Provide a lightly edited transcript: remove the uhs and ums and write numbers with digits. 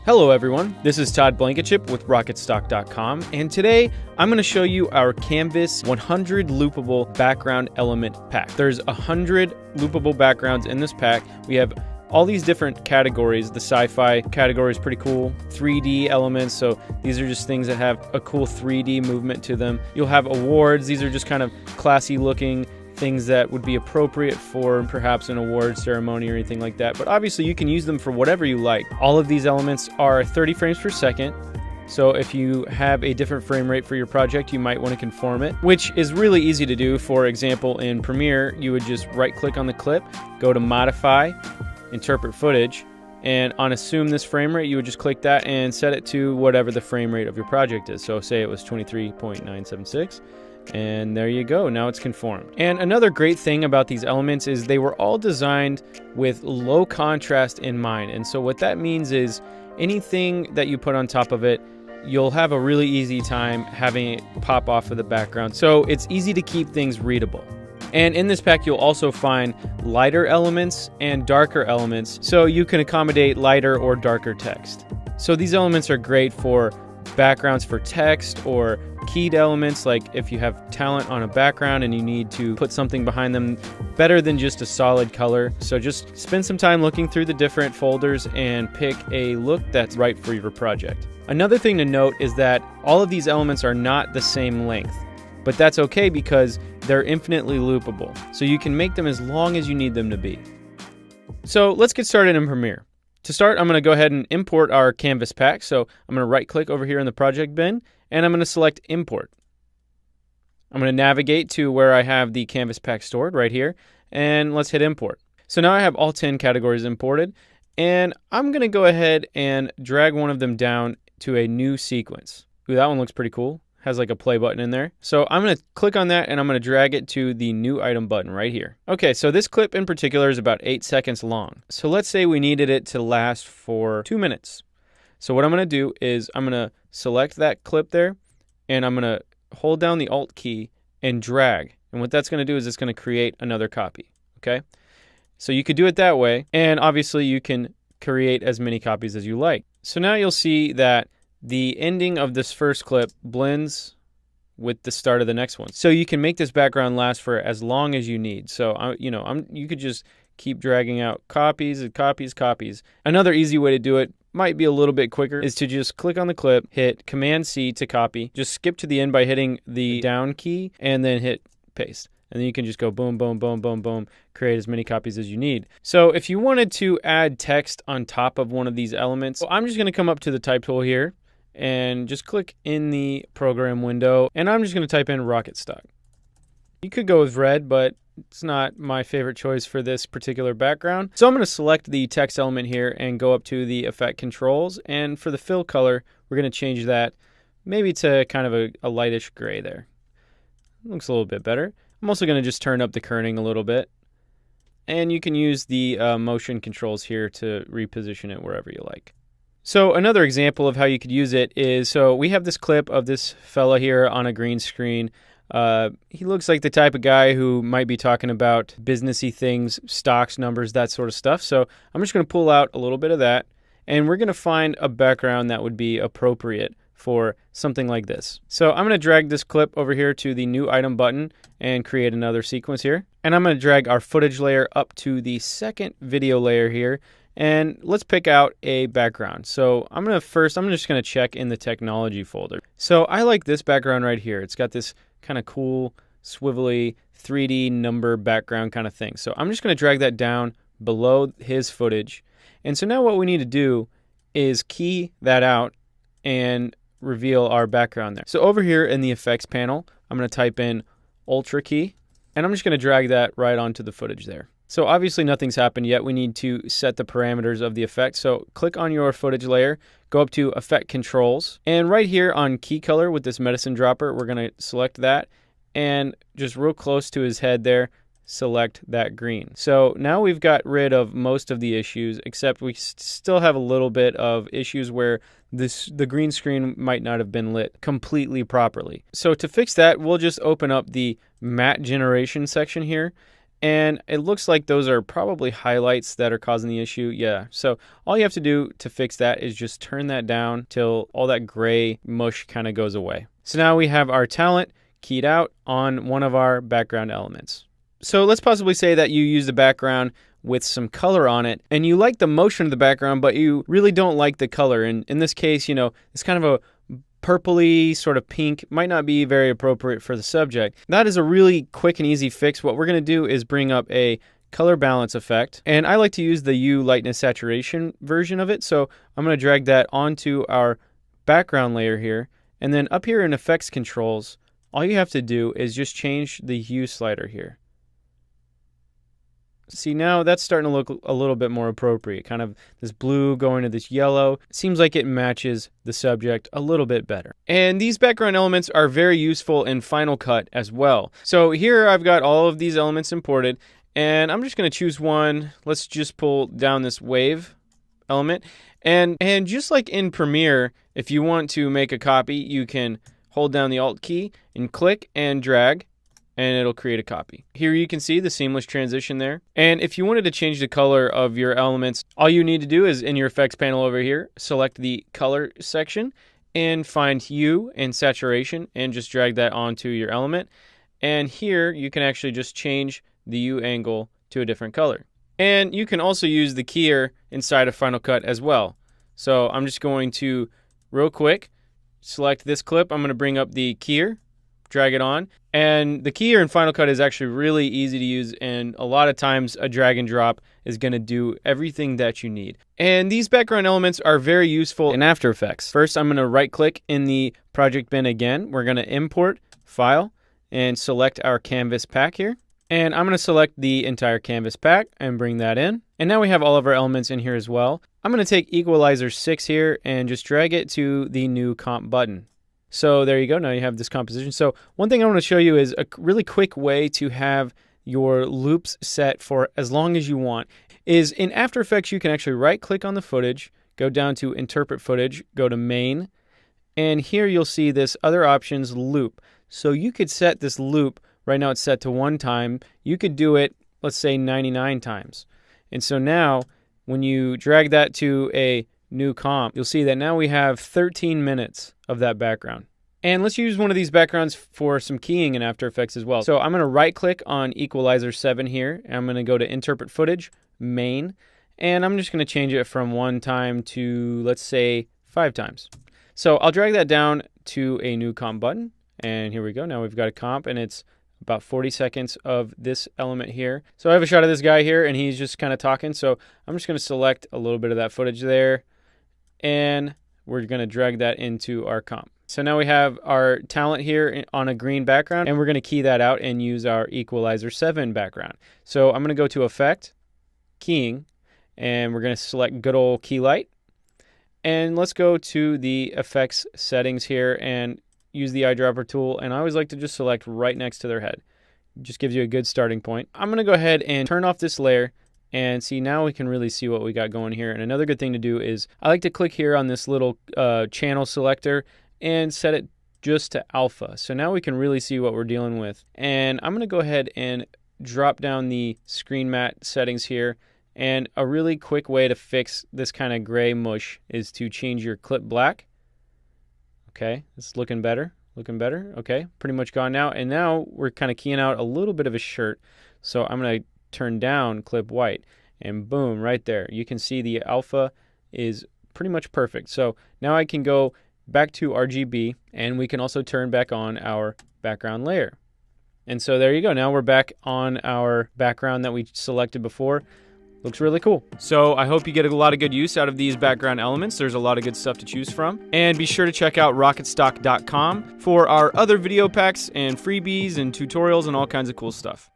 Hello everyone, this is Todd Blankenship with RocketStock.com, and today I'm going to show you our Canvas 100 loopable background element pack. There's 100 loopable backgrounds in this pack. We have all these different categories. The sci-fi category is pretty cool. 3D elements, so these are just things that have a cool 3D movement to them. You'll have awards. These are just kind of classy looking things that would be appropriate for perhaps an award ceremony or anything like that. But obviously you can use them for whatever you like. All of these elements are 30 frames per second. So if you have a different frame rate for your project, you might want to conform it, which is really easy to do. For example, in Premiere, you would just right click on the clip, go to Modify, Interpret Footage, and on Assume this frame rate, you would just click that and set it to whatever the frame rate of your project is. So say it was 23.976. And there you go, now it's conformed. And another great thing about these elements is they were all designed with low contrast in mind. And so what that means is anything that you put on top of it, you'll have a really easy time having it pop off of the background. So it's easy to keep things readable. And in this pack, you'll also find lighter elements and darker elements, so you can accommodate lighter or darker text. So these elements are great for backgrounds for text or keyed elements, like if you have talent on a background and you need to put something behind them, better than just a solid color. So just spend some time looking through the different folders and pick a look that's right for your project. Another thing to note is that all of these elements are not the same length, but that's okay because they're infinitely loopable. So you can make them as long as you need them to be. So let's get started in Premiere. To start, I'm going to go ahead and import our Canvas pack. So I'm going to right click over here in the project bin, and I'm going to select Import. I'm going to navigate to where I have the Canvas pack stored right here, and let's hit Import. So now I have all 10 categories imported, and I'm going to go ahead and drag one of them down to a new sequence. Ooh, that one looks pretty cool. Has like a play button in there. So I'm going to click on that and I'm going to drag it to the new item button right here. Okay, so this clip in particular is about 8 seconds long. So let's say we needed it to last for 2 minutes. So what I'm going to do is I'm going to select that clip there and I'm going to hold down the Alt key and drag. And what that's going to do is it's going to create another copy. Okay, so you could do it that way, and obviously you can create as many copies as you like. So now you'll see that the ending of this first clip blends with the start of the next one. So you can make this background last for as long as you need. So, you could just keep dragging out copies and copies, copies. Another easy way to do it, might be a little bit quicker, is to just click on the clip, hit Command-C to copy, just skip to the end by hitting the down key, and then hit paste. And then you can just go boom, boom, boom, boom, boom, create as many copies as you need. So if you wanted to add text on top of one of these elements, so I'm just going to come up to the type tool here, and just click in the program window, and I'm just going to type in RocketStock. You could go with red, but it's not my favorite choice for this particular background. So I'm going to select the text element here and go up to the effect controls, and for the fill color, we're going to change that maybe to kind of a lightish gray there. Looks a little bit better. I'm also going to just turn up the kerning a little bit, and you can use the motion controls here to reposition it wherever you like. So another example of how you could use it is, so we have this clip of this fella here on a green screen. He looks like the type of guy who might be talking about businessy things, stocks, numbers, that sort of stuff. So I'm just going to pull out a little bit of that, and we're going to find a background that would be appropriate for something like this. So I'm going to drag this clip over here to the new item button and create another sequence here. And I'm going to drag our footage layer up to the second video layer here. And let's pick out a background. So I'm just going to check in the technology folder. So I like this background right here. It's got this kind of cool, swivelly 3D number background kind of thing. So I'm just going to drag that down below his footage. And so now what we need to do is key that out and reveal our background there. So over here in the effects panel, I'm going to type in Ultra key, and I'm just going to drag that right onto the footage there. So obviously nothing's happened yet. We need to set the parameters of the effect. So click on your footage layer, go up to Effect Controls, and right here on Key Color with this medicine dropper, we're going to select that, and just real close to his head there, select that green. So now we've got rid of most of the issues, except we still have a little bit of issues where the green screen might not have been lit completely properly. So to fix that, we'll just open up the matte generation section here, And it looks like those are probably highlights that are causing the issue. Yeah, so all you have to do to fix that is just turn that down till all that gray mush kind of goes away. So now we have our talent keyed out on one of our background elements. So let's possibly say that you use the background with some color on it, and you like the motion of the background, but you really don't like the color. And in this case, it's kind of a purpley sort of pink, might not be very appropriate for the subject. That is a really quick and easy fix. What we're going to do is bring up a color balance effect, and I like to use the hue lightness saturation version of it. So I'm going to drag that onto our background layer here, and then up here in effects controls, all you have to do is just change the hue slider here. See, now that's starting to look a little bit more appropriate. Kind of this blue going to this yellow. It seems like it matches the subject a little bit better. And these background elements are very useful in Final Cut as well. So here I've got all of these elements imported, and I'm just going to choose one. Let's just pull down this wave element. And just like in Premiere, if you want to make a copy, you can hold down the Alt key and click and drag, and it'll create a copy. Here you can see the seamless transition there. And if you wanted to change the color of your elements, all you need to do is in your effects panel over here, select the color section and find hue and saturation and just drag that onto your element. And here you can actually just change the hue angle to a different color. And you can also use the keyer inside of Final Cut as well. So I'm just going to real quick select this clip. I'm going to bring up the keyer, drag it on, and the keyer in Final Cut is actually really easy to use, and a lot of times a drag and drop is going to do everything that you need. And these background elements are very useful in After Effects. First, I'm going to right click in the project bin again. We're going to import file and select our canvas pack here, and I'm going to select the entire canvas pack and bring that in. And now we have all of our elements in here as well. I'm going to take equalizer 6 here and just drag it to the new comp button. So there you go. Now you have this composition. So one thing I want to show you is a really quick way to have your loops set for as long as you want is in After Effects, you can actually right click on the footage, go down to interpret footage, go to main, and here you'll see this other options loop. So you could set this loop, right now it's set to 1 time. You could do it, let's say 99 times. And so now when you drag that to a new comp, you'll see that now we have 13 minutes of that background. And let's use one of these backgrounds for some keying in After Effects as well. So I'm going to right click on equalizer 7 here, and I'm going to go to interpret footage, main, and I'm just going to change it from 1 time to, let's say, 5 times. So I'll drag that down to a new comp button, and here we go. Now we've got a comp, and it's about 40 seconds of this element here. So I have a shot of this guy here, and he's just kind of talking. So I'm just going to select a little bit of that footage there, and we're going to drag that into our comp. So now we have our talent here on a green background, and we're going to key that out and use our equalizer 7 background. So I'm going to go to Effect, Keying, and we're going to select good old key light. And let's go to the effects settings here and use the eyedropper tool. And I always like to just select right next to their head. It just gives you a good starting point. I'm going to go ahead and turn off this layer. And see, now we can really see what we got going here. And another good thing to do is I like to click here on this little channel selector and set it just to alpha. So now we can really see what we're dealing with. And I'm going to go ahead and drop down the screen matte settings here. And a really quick way to fix this kind of gray mush is to change your clip black. Okay, it's looking better. Looking better. Okay, pretty much gone now. And now we're kind of keying out a little bit of a shirt. So I'm going to turn down clip white, and boom, right there. You can see the alpha is pretty much perfect. So now I can go back to RGB, and we can also turn back on our background layer. And so there you go. Now we're back on our background that we selected before. Looks really cool. So I hope you get a lot of good use out of these background elements. There's a lot of good stuff to choose from. And be sure to check out RocketStock.com for our other video packs and freebies and tutorials and all kinds of cool stuff.